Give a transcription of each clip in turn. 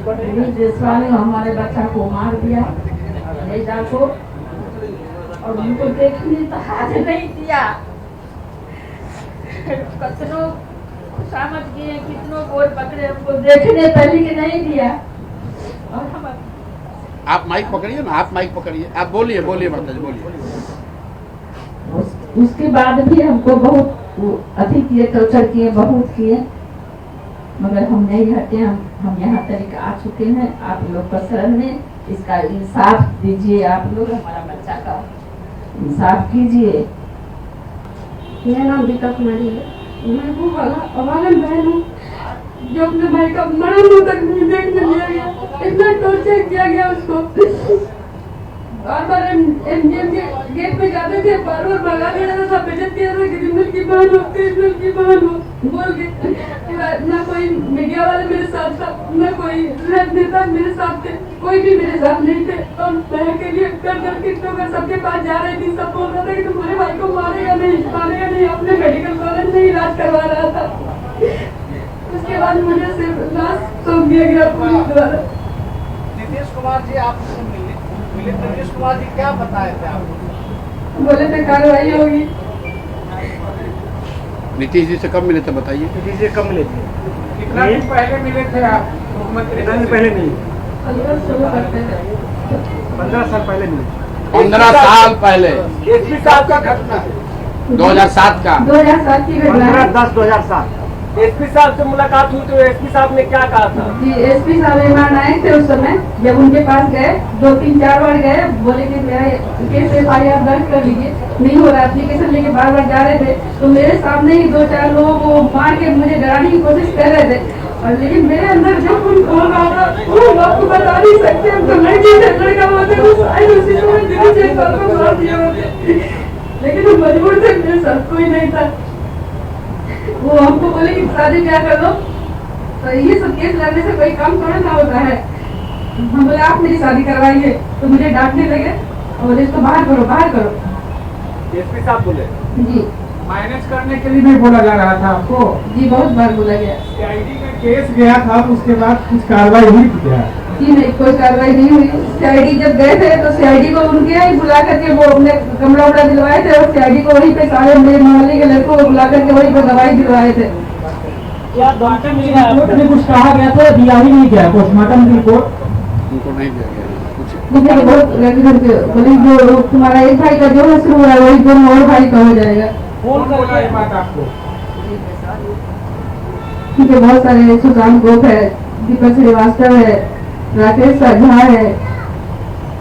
ने हमारे बच्चा को मार दिया नेजा को, और उनको देखने तो हाथ नहीं दिया। कितनों समझ गए, कितनों गोर पकड़े, हमको देखने पहले के नहीं दिया। और हम आप माइक पकड़िए ना, आप माइक पकड़िए, आप बोलिए बोलिए माता जी बोलिए। उसके बाद भी हमको बहुत अधिक किए, टॉर्चर किए, बहुत किए, मगर हम नहीं हटे। हम यहाँ तक आ चुके हैं। आप लोग का शरण में इसका इंसाफ दीजिए। आप लोग हमारा बच्चा का इंसाफ कीजिए। मेरा नाम दीपा कुमारी है। मैं वो अवागन बहन हूँ जो अपने भाई का मरण तक नहीं देखने दिया गया। इतना टॉर्चर किया गया उसको। बार बार एमजीएम के गेट पे जाते थे, बार बार भगा दिया था, सब बेइज्जत किया था कि जिंदल की बहन हो, जिंदल की बहन हो बोल के। ना कोई मीडिया वाले मेरे साथ था, ना कोई नेता मेरे साथ थे, कोई भी मेरे साथ नहीं थे। और बहन के लिए कर कितनों का सबके पास जा रही थी। सब बोल रहा था कि तुम्हारे भाई को मारेगा नहीं, अपने मेडिकल कॉलेज में इलाज करवा रहा था। उसके बाद मुझे सिर्फ लाश सौंप दिया गया पुलिस द्वारा। नीतीश कुमार जी आपसे मिले, नीतीश कुमार जी क्या बताए थे आपको? बोले थे कार्रवाई होगी। नीतीश जी से कब मिले थे बताइए? नीतीश जी कब मिले थे? कितना दिन पहले मिले थे आप मुख्यमंत्री? कितना दिन पहले नहीं, 15 साल पहले मिले। 15 साल पहले एसपी साहब का घटना है 2007 का। 2007 की घटना है। 15/10/2007। एसपी साहब से मुलाकात हुई तो एसपी साहब ने क्या कहा था? जी, एसपी साहब मेहमान आए थे उस समय। जब उनके पास गए, 2-3-4 बार गए, बोले कि मेरा केस FIR दर्ज कर लीजिए। नहीं हो रहा, एप्लीकेशन लेके बार बार जा रहे थे। तो मेरे सामने ही 2-4 लोगों को मार के मुझे डराने की कोशिश कर रहे थे। और लेकिन मेरे अंदर जब खून खोल रहा था, वो आपको बता नहीं सकते। हम तो लड़की थे, लड़का होते तो शायद उसी समय दिल्ली जेल को मार दिए होते। लेकिन हम मजबूर थे, मेरे साथ कोई नहीं था। वो हमको बोले कि शादी ब्याह कर लो। तो ये सब केस लगने से कोई काम थोड़ा ना होता है। हम बोले आप मेरी शादी करवाइए, तो मुझे डांटने लगे और बोले इसको बाहर करो, बाहर करो। एसपी साहब बोले जी, मैनेज करने के लिए भी बोला जा रहा था आपको? जी बहुत बार बोला गया। सीआईडी का केस गया था, उसके बाद कुछ कार्रवाई हुई थी क्या? जी नहीं, कोई कार्रवाई नहीं हुई। CID जब गए थे तो CID को उनके यहाँ बुला करके वो अपने कमरा उमरा दिलवाए थे, और CID को वहीं पे सारे मेरे मोहल्ले के लड़कों को बुला करके वहीं पे दवाई दिलवाए थे। क्या धमकी मिली है? कोर्ट में कुछ कहा गया था, दिया ही नहीं गया पोस्टमार्टम रिपोर्ट? उनको नहीं दिया गया कुछ। मुझे बहुत बोले जो तुम्हारा एक भाई का जो है शुरू हुआ है वही दोनों और भाई का हो जाएगा। कौन बोला ये बात आपको? ठीक है, बहुत सारे सुशांत गोप है, दीपक श्रीवास्तव है, राकेश झा है।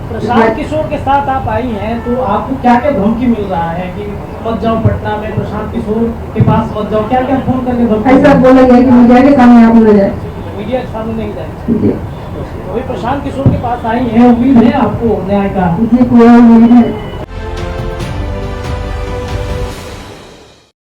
प्रशांत किशोर के साथ आप आई हैं, तो आपको क्या क्या धमकी मिल रहा है कि मत जाओ पटना में, प्रशांत किशोर के पास मत जाओ? क्या क्या फोन करके धमकी? ऐसा बोला गया कि मीडिया के सामने आप न जाए। मीडिया के सामने नहीं जाए। जी, अभी प्रशांत किशोर के पास आई है, उम्मीद है आपको न्याय का? जी पूरा उम्मीद है।